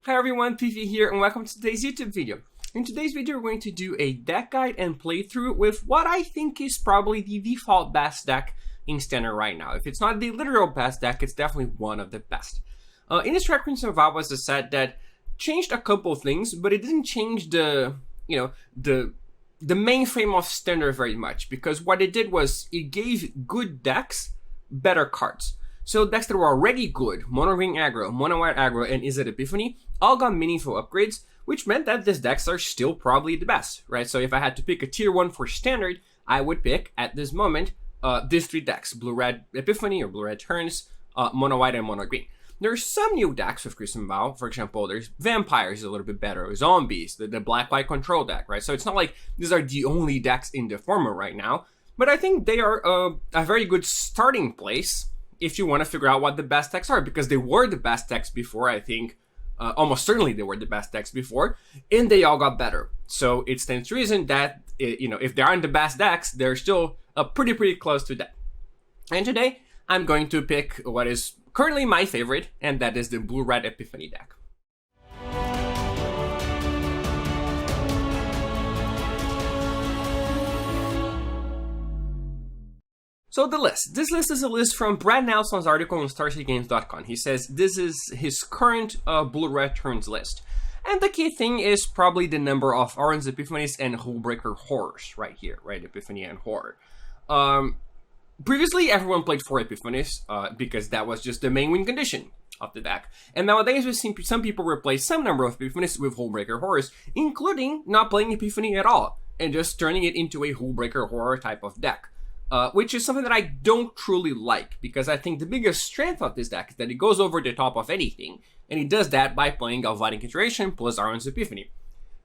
Hi everyone, PV here and welcome to today's YouTube video. In today's video we're going to do a deck guide and playthrough with what I think is probably the default best deck in Standard right now. If it's not the literal best deck, it's definitely one of the best. Innistrad Crimson Vow was a set that changed a couple things, but it didn't change the mainframe of Standard very much, because what it did was it gave good decks better cards. So decks that were already good, Mono Green Aggro, Mono White Aggro, and Izzet Epiphany, all got meaningful upgrades, which meant that these decks are still probably the best, right? So if I had to pick a tier 1 for Standard, I would pick, at this moment, these three decks, Blue-Red Epiphany or Blue-Red Turns, Mono White, and Mono Green. There's some new decks with Crimson Vow. For example, there's Vampires a little bit better, Zombies, the Black-White Control deck, right? So it's not like these are the only decks in the format right now, but I think they are a very good starting place if you want to figure out what the best decks are, because they were the best decks before. I think almost certainly they were the best decks before, and they all got better. So it stands to reason that if they aren't the best decks, they're still pretty close to that. And today I'm going to pick what is currently my favorite, and that is the Blue-Red Epiphany deck. So the list. This list is a list from Brad Nelson's article on StarCityGames.com. He says this is his current Blue-Red Turns list. And the key thing is probably the number of Alrund's Epiphanies and Hullbreaker Horrors right here, right? Epiphany and Horror. Previously, everyone played 4 Epiphanies because that was just the main win condition of the deck. And nowadays, we've seen some people replace some number of Epiphanies with Hullbreaker Horrors, including not playing Epiphany at all, and just turning it into a Hullbreaker Horror type of deck. Which is something that I don't truly like, because I think the biggest strength of this deck is that it goes over the top of anything, and it does that by playing Galvanic Iteration plus Alrund's Epiphany,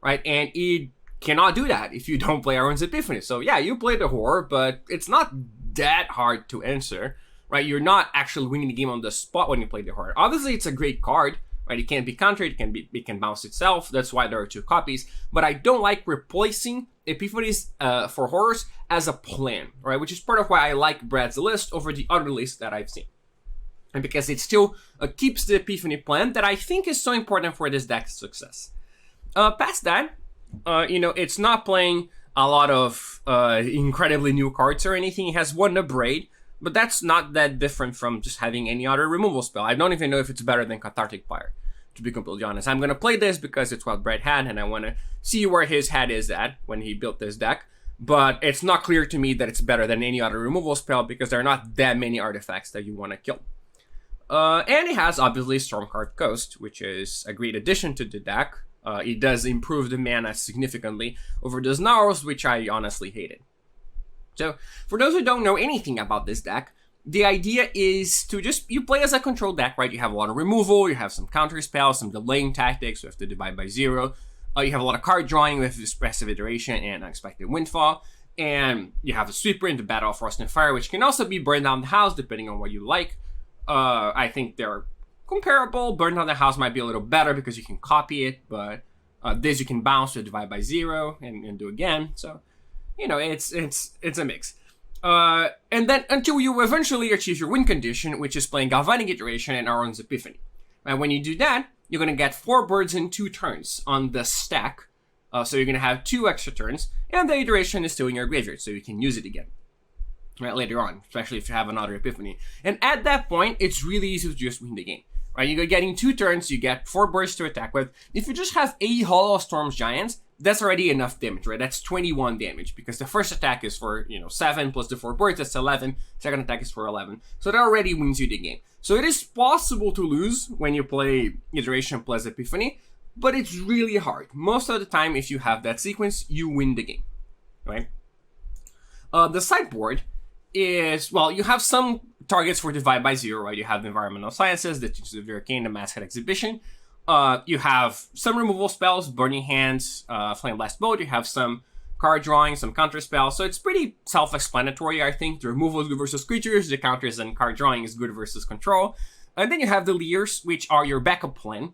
right? And it cannot do that if you don't play Alrund's Epiphany. So yeah, you play the Horror, but it's not that hard to answer, right? You're not actually winning the game on the spot when you play the Horror. Obviously, it's a great card, right? It can't be countered, it can bounce itself. That's why there are 2 copies. But I don't like replacing Epiphanies for Horrors as a plan, right? Which is part of why I like Brad's list over the other lists that I've seen. And because it still keeps the Epiphany plan that I think is so important for this deck's success. Past that, it's not playing a lot of incredibly new cards or anything. It has 1 Abrade, but that's not that different from just having any other removal spell. I don't even know if it's better than Cathartic Fire, to be completely honest. I'm going to play this because it's what Brad had, and I want to see where his head is at when he built this deck. But it's not clear to me that it's better than any other removal spell, because there are not that many artifacts that you want to kill. And it has, obviously, Stormcarved Coast, which is a great addition to the deck. It does improve the mana significantly over the Snarls, which I honestly hated. So, for those who don't know anything about this deck, the idea is to you play as a control deck, right? You have a lot of removal, you have some counter spells, some delaying tactics, you have to divide by 0. You have a lot of card drawing with Expressive Iteration and Unexpected Windfall. And you have a Sweeper in the Battle of Frost and Fire, which can also be Burn Down the House, depending on what you like. I think they're comparable. Burn Down the House might be a little better because you can copy it, but this you can bounce to divide by 0 and do again. So, it's a mix. And then until you eventually achieve your win condition, which is playing Galvanic Iteration and Alrund's Epiphany. And when you do that, you're going to get 4 birds in 2 turns on the stack. So you're going to have 2 extra turns, and the iteration is still in your graveyard, so you can use it again, right, later on, especially if you have another Epiphany. And at that point, it's really easy to just win the game, right? You're getting 2 turns, you get 4 birds to attack with. If you just have 8 Hollow Storms Giants, that's already enough damage, right? That's 21 damage, because the first attack is for, 7 plus the 4 birds, that's 11. Second attack is for 11. So that already wins you the game. So it is possible to lose when you play Iteration plus Epiphany, but it's really hard. Most of the time, if you have that sequence, you win the game, right? The sideboard is, well, you have some targets for divide by 0, right? You have the Environmental Sciences, the Teachers of the Arcane, the Masthead Exhibition. You have some removal spells, Burning Hands, Flame Blast Bolt. You have some card drawing, some counter spells. So it's pretty self-explanatory, I think. The removal is good versus creatures, the counters and card drawing is good versus control. And then you have the Leers, which are your backup plan.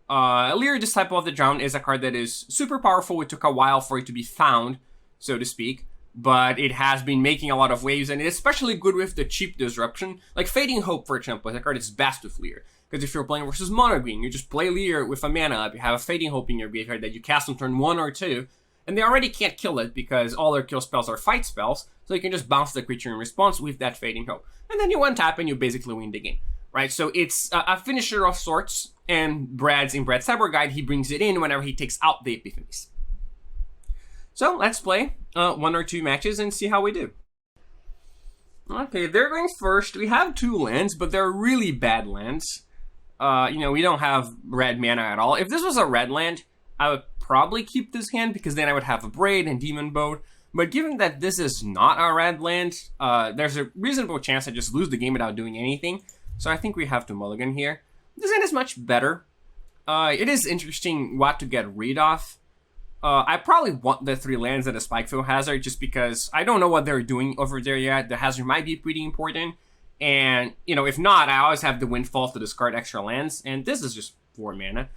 Leer, Disciple of the Drowned, is a card that is super powerful. It took a while for it to be found, so to speak. but it has been making a lot of waves, and it's especially good with the cheap disruption. Like Fading Hope, for example, is a card that's best with Leer. Because if you're playing versus mono green, you just play Leer with a mana up, you have a Fading Hope in your graveyard that you cast on turn 1 or 2, and they already can't kill it because all their kill spells are fight spells, so you can just bounce the creature in response with that Fading Hope. And then you untap and you basically win the game, right? So it's a finisher of sorts, and in Brad's Sideboard Guide, he brings it in whenever he takes out the Epiphanies. So let's play 1 or 2 matches and see how we do. Okay, they're going first. We have 2 lands, but they're really bad lands. We don't have red mana at all. If this was a red land, I would probably keep this hand because then I would have Abrade and Demon Boat. But given that this is not a red land, there's a reasonable chance I just lose the game without doing anything. So I think we have to mulligan here. This hand is much better. It is interesting what to get rid of. I probably want the 3 lands and a Spikefield Hazard just because I don't know what they're doing over there yet. The Hazard might be pretty important. And, if not, I always have the Windfall to discard extra lands. And this is just 4 mana.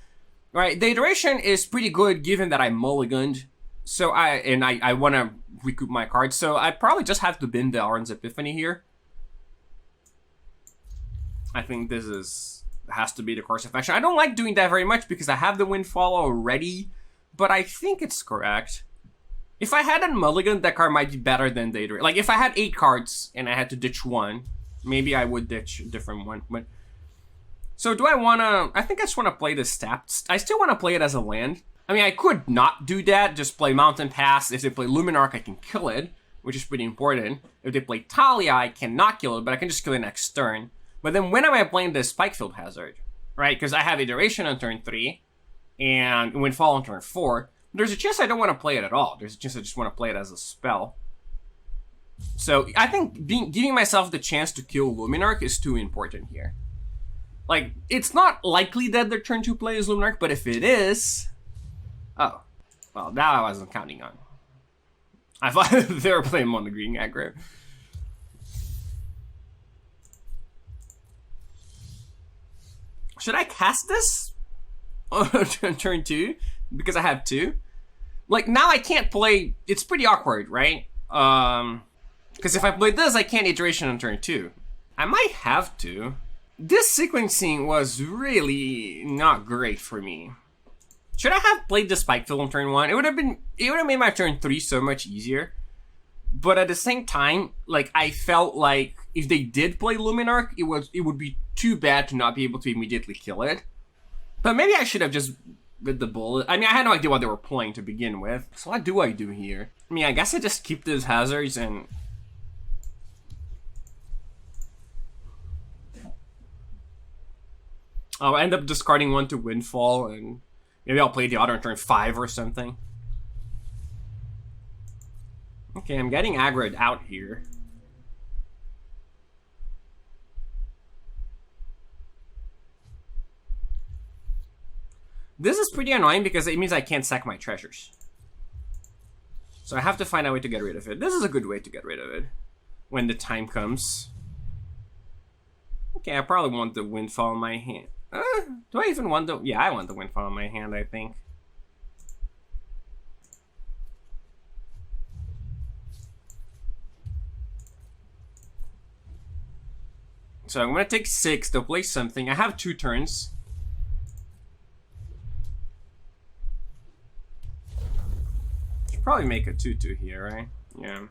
Right, the iteration is pretty good given that I mulliganed. So I want to recoup my cards. So I probably just have to bin the Alrund's Epiphany here. I think this has to be the course of action. I don't like doing that very much because I have the Windfall already. But I think it's correct. If I had a mulligan, that card might be better than the iteration. Like, if I had 8 cards and I had to ditch 1, maybe I would ditch a different one. But so do I want to... I think I just want to play this tap. I still want to play it as a land. I mean, I could not do that. Just play Mountain Pass. If they play Luminarch, I can kill it, which is pretty important. If they play Talia, I cannot kill it, but I can just kill it next turn. But then when am I playing this Spikefield Hazard? Right? Because I have Iteration on turn 3. And Windfall on turn 4. There's a chance I don't want to play it at all. There's a chance I just want to play it as a spell. So I think giving myself the chance to kill Luminarch is too important here. Like, it's not likely that their turn 2 play is Luminarch, but if it is... Oh. Well, that I wasn't counting on. I thought they were playing mono green aggro. Should I cast this? On turn 2 because I have 2. Like, now I can't play. It's pretty awkward, right? Because if I play this, I can't iteration on turn 2. I might have to. This sequencing was really not great for me. Should I have played the Spikefield on turn 1? It would have made my turn 3 so much easier. But at the same time, like, I felt like if they did play Luminarch, it would be too bad to not be able to immediately kill it. But maybe I should have just bit the bullet. I mean, I had no idea what they were playing to begin with. So what do I do here? I mean, I guess I just keep these hazards and... I'll end up discarding 1 to Windfall, and maybe I'll play the other on turn 5 or something. Okay, I'm getting aggroed out here. This is pretty annoying because it means I can't sack my treasures. So I have to find a way to get rid of it. This is a good way to get rid of it when the time comes. Okay, I probably want the Windfall in my hand. Do I even want the... Yeah, I want the Windfall in my hand, I think. So I'm going to take 6 to play something. I have 2 turns. Should probably make a 2/2 here, right? Yeah.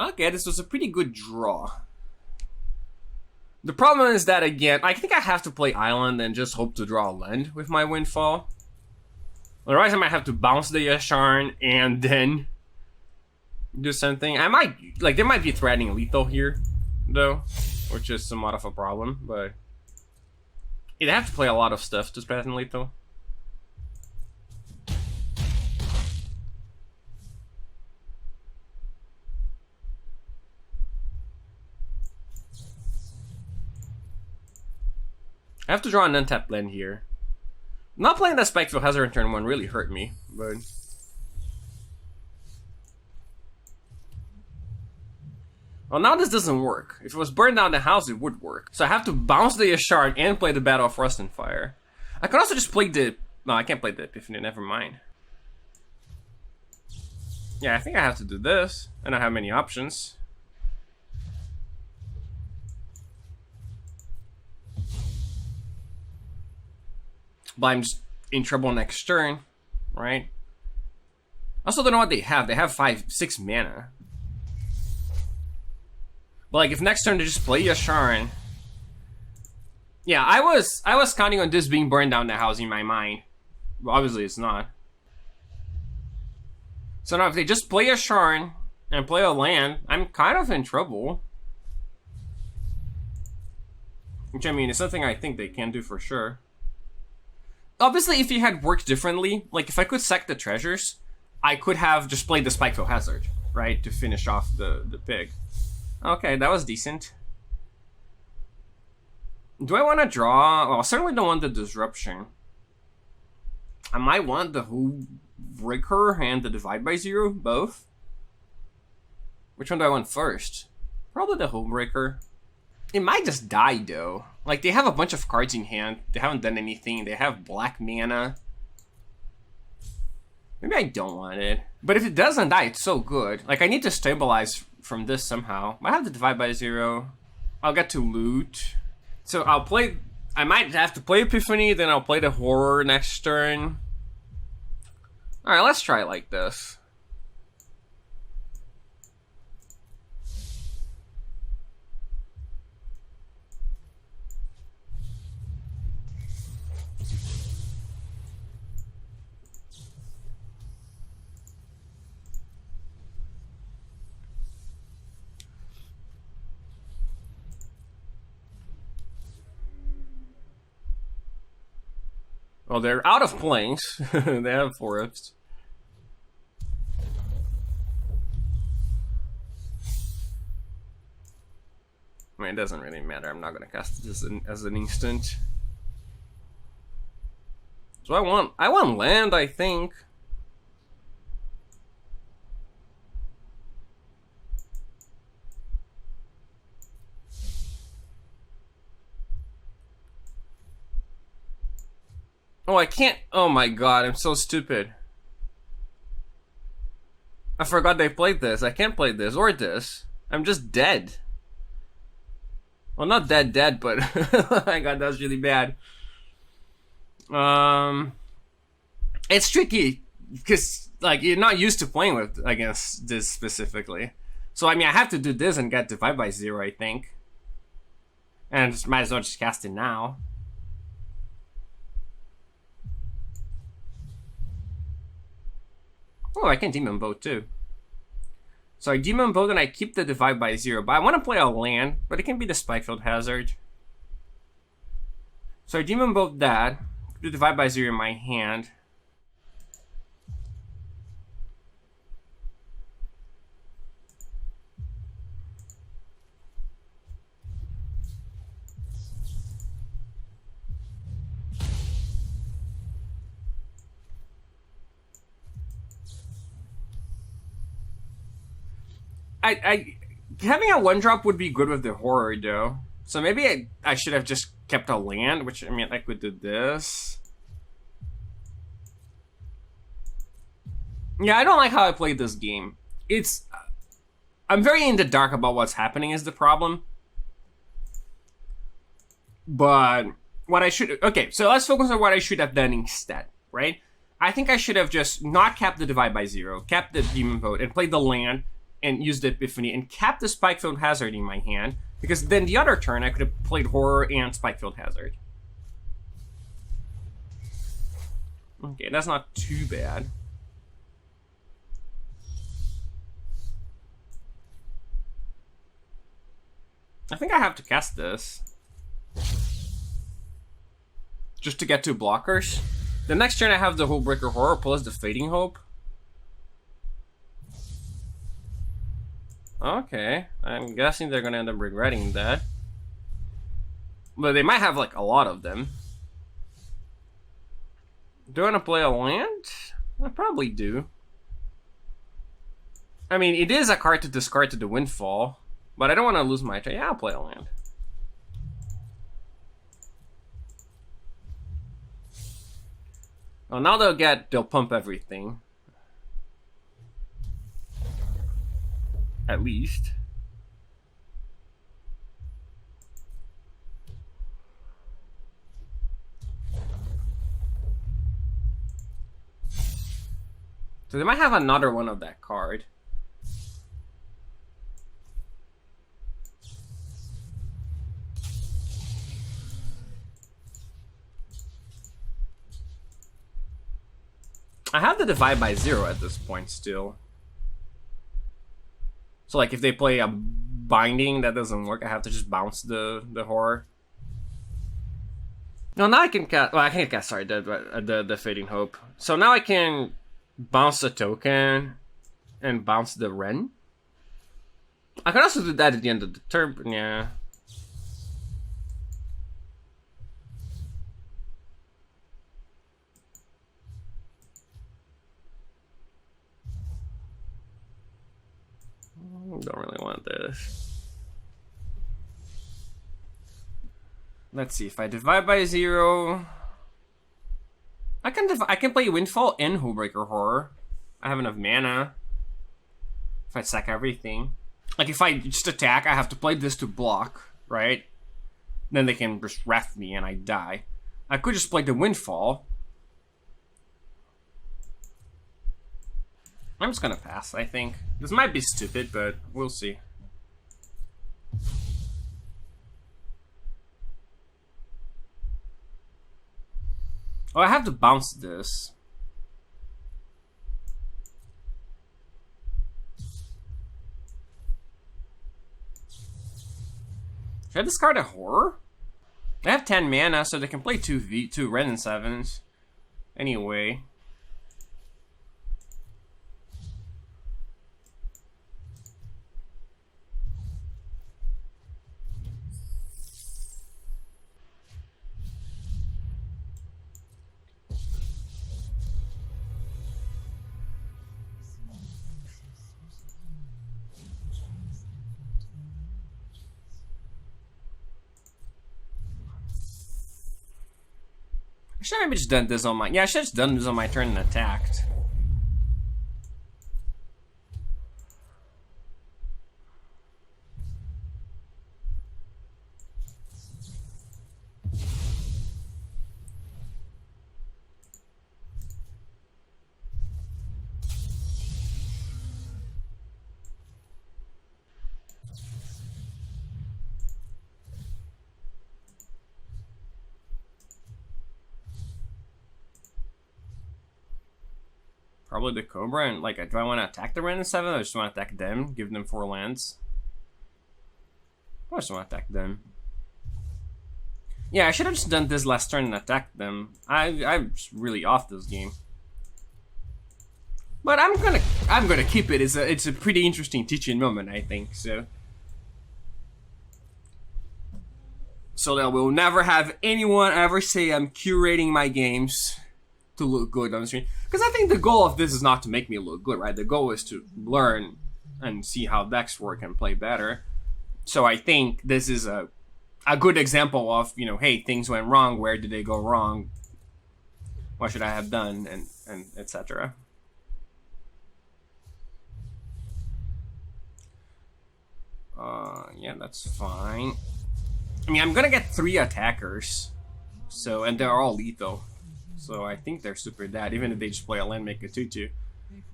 Okay, this was a pretty good draw. The problem is that, again, I think I have to play Island and just hope to draw a land with my Windfall. Otherwise, I might have to bounce the Yasharn and then do something. I might, like, they might be threatening lethal here, though, which is somewhat of a problem, but you'd have to play a lot of stuff to threaten lethal. I have to draw an untapped land here. Not playing that Spikefield Hazard in turn 1 really hurt me, but... Well, now this doesn't work. If it was burned down the house, it would work. So I have to bounce the Yashard and play the Battle of Frost and Fire. I could also just play the... No, I can't play the Epiphany, never mind. Yeah, I think I have to do this. I don't have many options. But I'm just in trouble next turn, right? I also don't know what they have. They have 6 mana. But like, if next turn they just play Yasharn... Yeah, I was counting on this being burned down the house in my mind. But obviously it's not. So now if they just play Yasharn and play a land, I'm kind of in trouble. Which, I mean, is something I think they can do for sure. Obviously, if it had worked differently, like if I could sack the treasures, I could have just played the Spikefield Hazard, right? To finish off the pig. Okay, that was decent. Do I want to draw? Well, I certainly don't want the Disruption. I might want the Hullbreaker and the Divide by Zero, both. Which one do I want first? Probably the Hullbreaker. It might just die, though. Like, they have a bunch of cards in hand. They haven't done anything. They have black mana. Maybe I don't want it. But if it doesn't die, it's so good. Like, I need to stabilize from this somehow. I have to Divide by Zero. I'll get to loot. So I'll play... I might have to play Epiphany, then I'll play the Horror next turn. Alright, let's try it like this. Well, they're out of planes. They have forests. I mean, it doesn't really matter. I'm not going to cast this as an instant. So I want land, I think. Oh, I can't. Oh my god, I'm so stupid. I forgot they played this. I can't play this or this. I'm just dead. Well, not dead, but oh my god, that's really bad. It's tricky because like you're not used to playing with against this specifically. So I mean, I have to do this and get Divide by Zero, I think. And just might as well just cast it now. Oh, I can Demon Boat too. So I Demon Boat and I keep the Divide by Zero, but I want to play a land, but it can be the Spikefield Hazard. So I Demon Boat that, the Divide by Zero in my hand. Having a 1-drop would be good with the Horror though. So maybe I should have just kept a land, which I mean I could do this. Yeah, I don't like how I played this game. I'm very in the dark about what's happening is the problem. But what I should... Okay, so let's focus on what I should have done instead, right? I think I should have just not capped the Divide by Zero, capped the Demon Boat, and played the land, and used the Epiphany, and capped the Spikefield Hazard in my hand, because then the other turn I could have played Horror and Spikefield Hazard. Okay, that's not too bad. I think I have to cast this. Just to get 2 blockers. The next turn I have the Hullbreaker Horror plus the Fading Hope. Okay, I'm guessing they're gonna end up regretting that. But they might have like a lot of them. Do I want to play a land? I probably do. I mean, it is a card to discard to the Windfall, but I don't want to lose my... Yeah, I'll play a land. Well, now they'll pump everything. At least. So they might have another one of that card. I have the divide by 0 at this point still. So like if they play a binding that doesn't work, I have to just bounce the horror. No, now I can cast. Well, I can't cast. Sorry, the Fading Hope. So now I can bounce the token and bounce the Wrenn. I can also do that at the end of the turn. But yeah. Don't really want this. Let's see, if I divide by 0, I can play Windfall and Hullbreaker Horror. I have enough mana. If I sack everything. Like if I just attack, I have to play this to block, right? Then they can just ref me and I die. I could just play the Windfall. I'm just gonna pass, I think. This might be stupid, but we'll see. Oh, I have to bounce this. Should I discard a Horror? I have 10 mana, so they can play 2 Red and 7s. Anyway. I should have maybe just done this on my... Yeah, I should have just done this on my turn and attacked. Probably the Cobra, and like, do I want to attack the Ren and 7 or I just want to attack them, give them 4 lands? I just want to attack them. Yeah, I should have just done this last turn and attacked them. I'm just really off this game. But I'm gonna keep it. It's a pretty interesting teaching moment, I think, so. So that we'll never have anyone ever say I'm curating my games to look good on the screen. Because I think the goal of this is not to make me look good, right? The goal is to learn and see how decks work and play better. So I think this is a good example of, you know, hey, things went wrong. Where did they go wrong? What should I have done? And etc. Yeah, that's fine. I mean, I'm gonna get 3 attackers. So, and they're all lethal. So I think they're super dead, even if they just play a land, make a 2/2.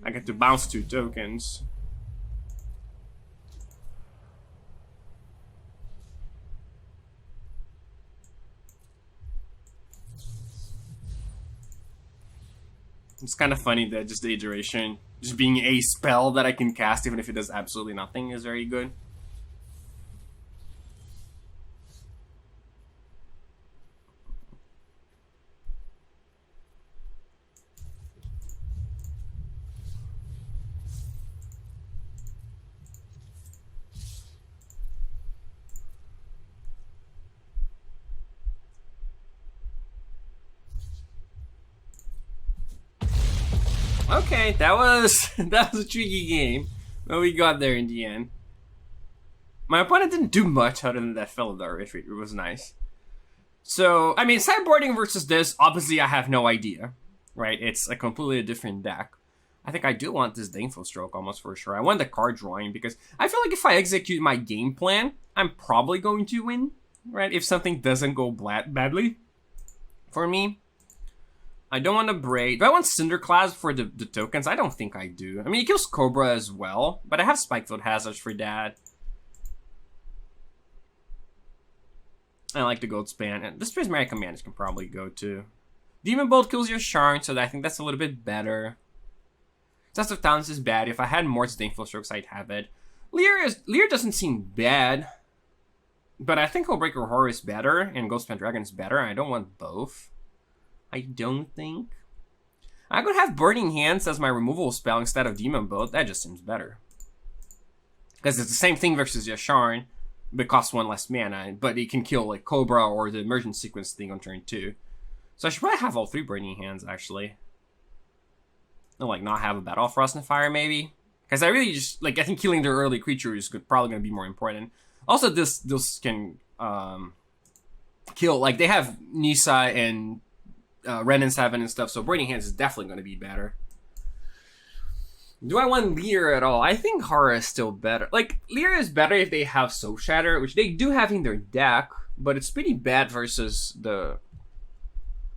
I get to bounce 2 tokens. It's kind of funny that just the iteration, just being a spell that I can cast even if it does absolutely nothing, is very good. Okay, that was a tricky game, but we got there in the end. My opponent didn't do much other than that Felidar retreat. It was nice. So, I mean, sideboarding versus this, obviously I have no idea. right? It's a completely different deck. I think I do want this Disdainful Stroke almost for sure. I want the card drawing because I feel like if I execute my game plan, I'm probably going to win, right? If something doesn't go badly for me. I don't want to Abrade. Do I want Cinderclasm for the tokens? I don't think I do. I mean, it kills Cobra as well, but I have Spikefield Hazard for that. I like the Gold Span, and this Prismari Command can probably go too. Demon Bolt kills your Sharn, so I think that's a little bit better. Test of Talents is bad. If I had more Disdainful Strokes, I'd have it. Leer doesn't seem bad, but I think Hullbreaker Horror is better, and Ghost Span Dragon is better, and I don't want both. I don't think. I could have Burning Hands as my removal spell instead of Demon Bolt. That just seems better. Because it's the same thing versus Yasharn, but costs 1 less mana, but it can kill like Cobra or the Emergent Sequence thing on turn 2. So I should probably have all 3 Burning Hands, actually. And like not have a Battle of Frost and Fire, maybe. Because I really just, like, I think killing their early creature is probably going to be more important. Also, this can kill, like, they have Nisa and Ren and 7 and stuff, so Burning Hands is definitely going to be better. Do I want Leer at all? I think Horror is still better. Like, Leer is better if they have Soul Shatter, which they do have in their deck, but it's pretty bad versus the...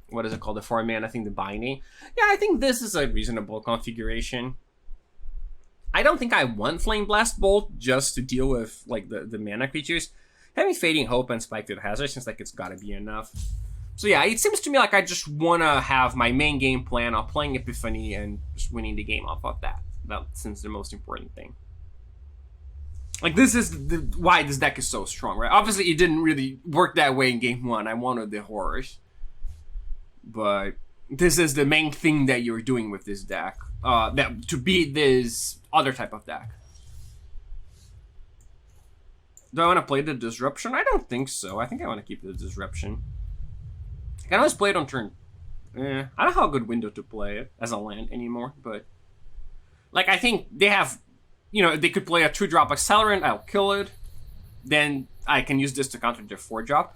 What is it called? The 4-man, I think the Binding. Yeah, I think this is a reasonable configuration. I don't think I want Flame Blast Bolt just to deal with, like, the mana creatures. Having Fading Hope and Spikefield Hazard seems like it's gotta be enough. So yeah, it seems to me like I just want to have my main game plan of playing Epiphany and just winning the game off of that. That seems the most important thing. Like, this is why this deck is so strong, right? Obviously, it didn't really work that way in game 1. I wanted the horrors. But this is the main thing that you're doing with this deck. To beat this other type of deck. Do I want to play the Disruption? I don't think so. I think I want to keep the Disruption. I can always play it on turn. I don't have a good window to play it as a land anymore, but... Like, I think they have... You know, they could play a 2-drop Accelerant, I'll kill it. Then I can use this to counter their 4-drop.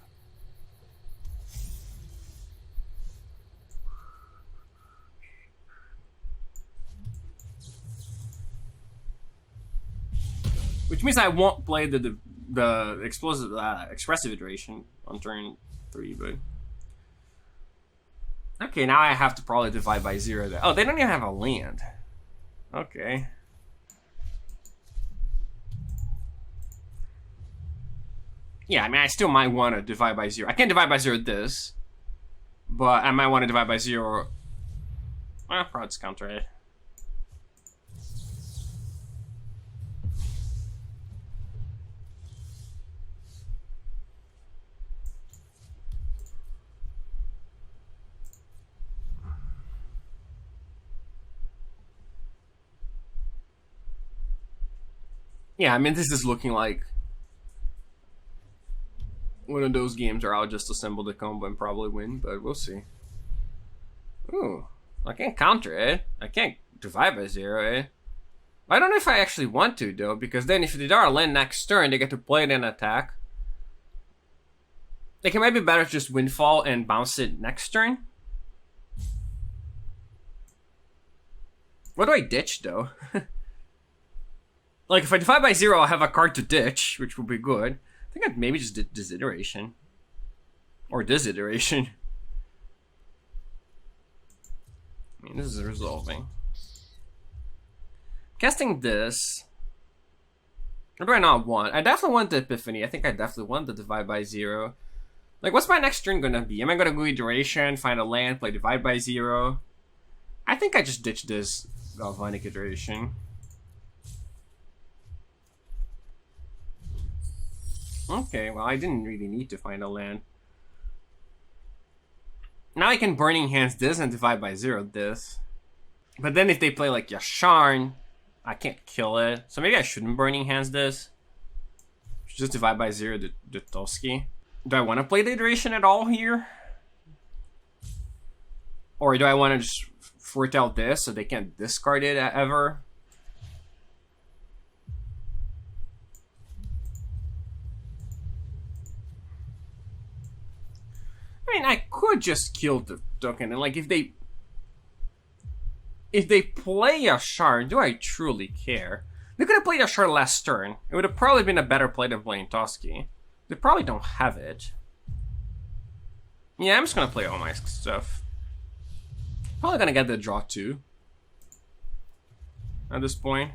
Which means I won't play the Expressive Iteration on turn 3, but... Okay, now I have to probably divide by 0 there. Oh, they don't even have a land. Okay. Yeah, I mean, I still might want to divide by 0. I can't divide by 0 this. But I might want to divide by 0... Well, probably just counter it. Yeah, I mean, this is looking like one of those games where I'll just assemble the combo and probably win, but we'll see. Ooh, I can't counter it. I can't divide by 0, eh? I don't know if I actually want to, though, because then if they draw a land next turn, they get to play it and attack. Like, it might be better to just Windfall and bounce it next turn. What do I ditch, though? Like, if I divide by 0, I'll have a card to ditch, which will be good. I think I'd maybe just did Disiteration. Or Disiteration. I mean, this is resolving. Casting this. What do I not want? I definitely want the Epiphany. I think I definitely want the Divide by 0. Like, what's my next turn gonna be? Am I gonna go Iteration, find a land, play Divide by 0? I think I just ditched this Galvanic Iteration. Okay, well, I didn't really need to find a land. Now I can Burning Hands this and divide by 0 this. But then if they play like Yasharn, I can't kill it. So maybe I shouldn't Burning Hands this. Just divide by 0 the Toski. Do I want to play the Iteration at all here? Or do I want to just foretell this so they can't discard it ever? I mean, I could just kill the token, and like if they if they play a Shard, do I truly care? They could have played a Shard last turn. It would have probably been a better play than playing Toski. They probably don't have it. Yeah, I'm just gonna play all my stuff. Probably gonna get the draw too. At this point.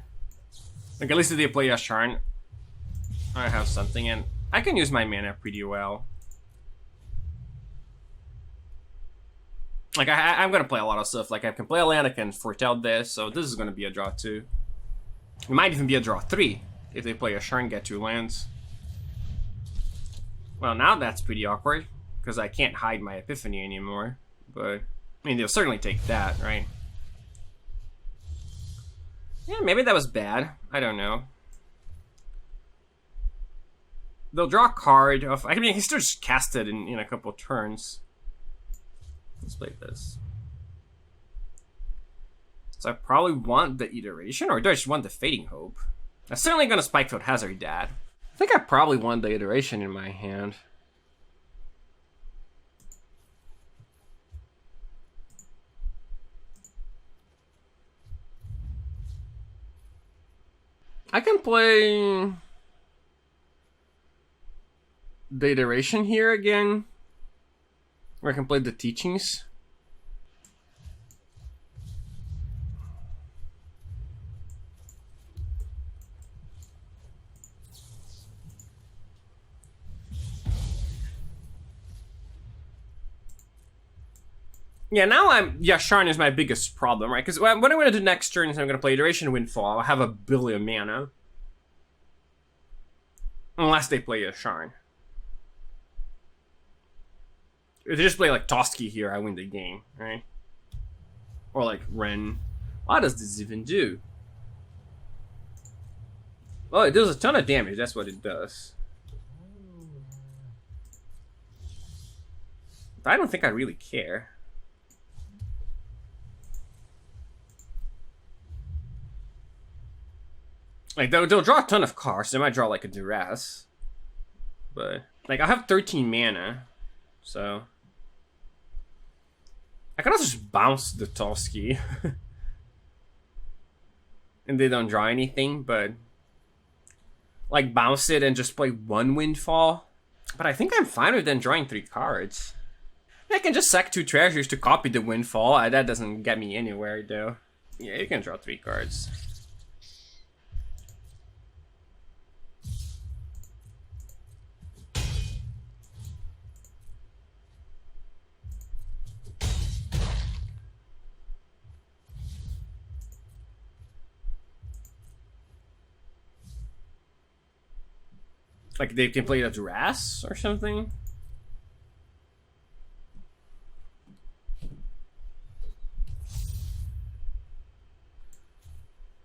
Like, at least if they play a Shard, I have something, and I can use my mana pretty well. Like, I'm gonna play a lot of stuff. Like, I can play a land, I can foretell this, so this is gonna be a draw 2. It might even be a draw 3 if they play a Shard and get 2 lands. Well, now that's pretty awkward, because I can't hide my Epiphany anymore. But, I mean, they'll certainly take that, right? Yeah, maybe that was bad. I don't know. They'll draw a card. I mean, he still just cast it in a couple turns. Let's play this. So I probably want the Iteration, or do I just want the Fading Hope? I'm certainly going to Spikefield Hazard that. I think I probably want the Iteration in my hand. I can play the Iteration here again. Or I can play the Teachings. Yeah, now Sharn is my biggest problem, right? Because what I'm going to do next turn is I'm going to play Iteration Windfall. I'll have a billion mana. Unless they play a Sharn. If they just play like Toski here, I win the game, right? Or like Ren. What does this even do? Oh, it does a ton of damage, that's what it does. But I don't think I really care. Like, they'll draw a ton of cards. They might draw like a Duress. But, like, I have 13 mana. So I can also just bounce the Toski. And they don't draw anything, but like bounce it and just play 1 Windfall. But I think I'm fine with them drawing 3 cards. I can just sack 2 treasures to copy the Windfall. That doesn't get me anywhere though. Yeah, you can draw 3 cards. Like they can play a Duress or something.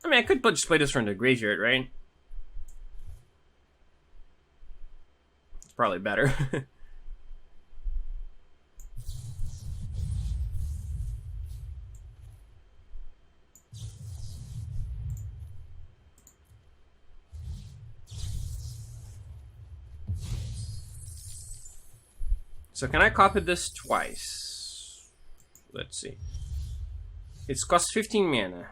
I mean, I could just play this from the graveyard, right? It's probably better. So can I copy this twice? Let's see. It's cost 15 mana.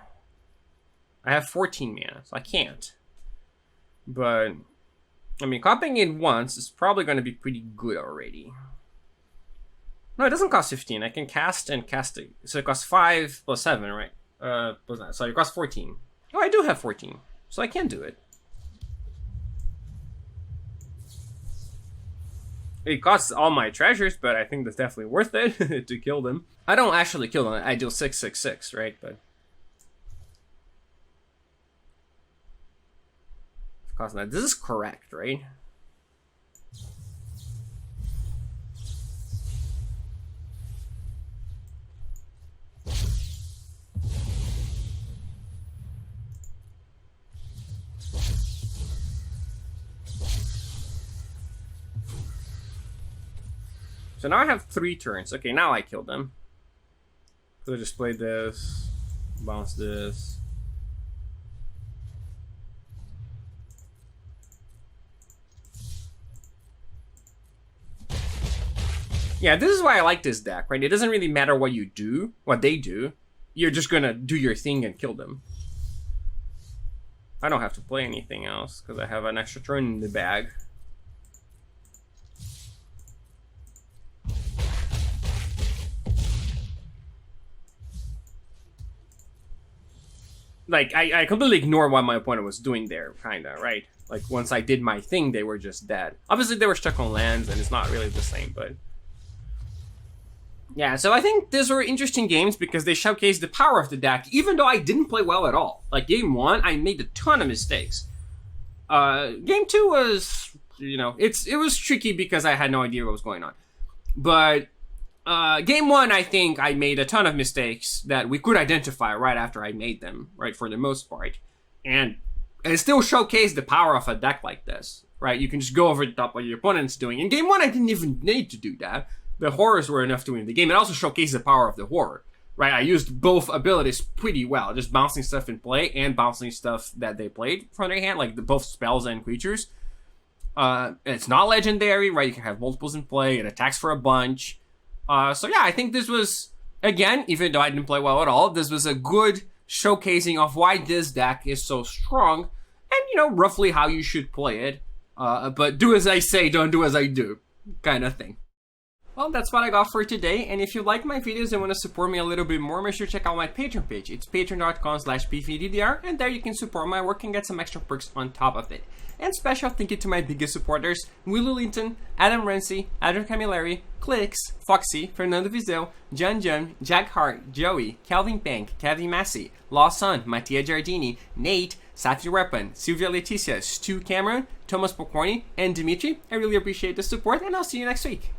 I have 14 mana, so I can't. But, I mean, copying it once is probably going to be pretty good already. No, it doesn't cost 15. I can cast and cast it. So it costs 5 plus 7, right? Plus 9. So it costs 14. Oh, I do have 14. So I can do it. It costs all my treasures, but I think that's definitely worth it to kill them. I don't actually kill them. I deal 666, right? But cost that. This is correct, right? So now I have 3 turns. Okay, now I kill them. So I just play this, bounce this. Yeah, this is why I like this deck, right? It doesn't really matter what you do, what they do. you're just gonna do your thing and kill them. I don't have to play anything else because I have an extra turn in the bag. Like, I completely ignored what my opponent was doing there, kinda, right? Like, once I did my thing, they were just dead. Obviously, they were stuck on lands, and it's not really the same, but... yeah, so I think these were interesting games because they showcased the power of the deck, even though I didn't play well at all. Like, game 1, I made a ton of mistakes. Game 2 was, you know, it was tricky because I had no idea what was going on. But... game 1, I think I made a ton of mistakes that we could identify right after I made them, right, for the most part. And it still showcased the power of a deck like this, right? You can just go over the top what your opponent's doing. In game 1, I didn't even need to do that. The horrors were enough to win the game. It also showcased the power of the horror, right? I used both abilities pretty well, just bouncing stuff in play and bouncing stuff that they played from their hand, like both spells and creatures. It's not legendary, right? You can have multiples in play. It attacks for a bunch. So yeah, I think this was, again, even though I didn't play well at all, this was a good showcasing of why this deck is so strong and, you know, roughly how you should play it. But do as I say, don't do as I do, kind of thing. Well, that's what I got for today, and if you like my videos and want to support me a little bit more, make sure to check out my Patreon page. It's patreon.com/PVDDR, and there you can support my work and get some extra perks on top of it. And special thank you to my biggest supporters, Willow Linton, Adam Ramsey, Adrian Camilleri, Clicks, Foxy, Fernando Vizeu, John John, Jack Hart, Joey, Calvin Bank, Kevin Massey, Lawson, Mattia Giardini, Nate, Safi Repan, Sylvia Leticia, Stu Cameron, Thomas Pocorni, and Dimitri. I really appreciate the support, and I'll see you next week.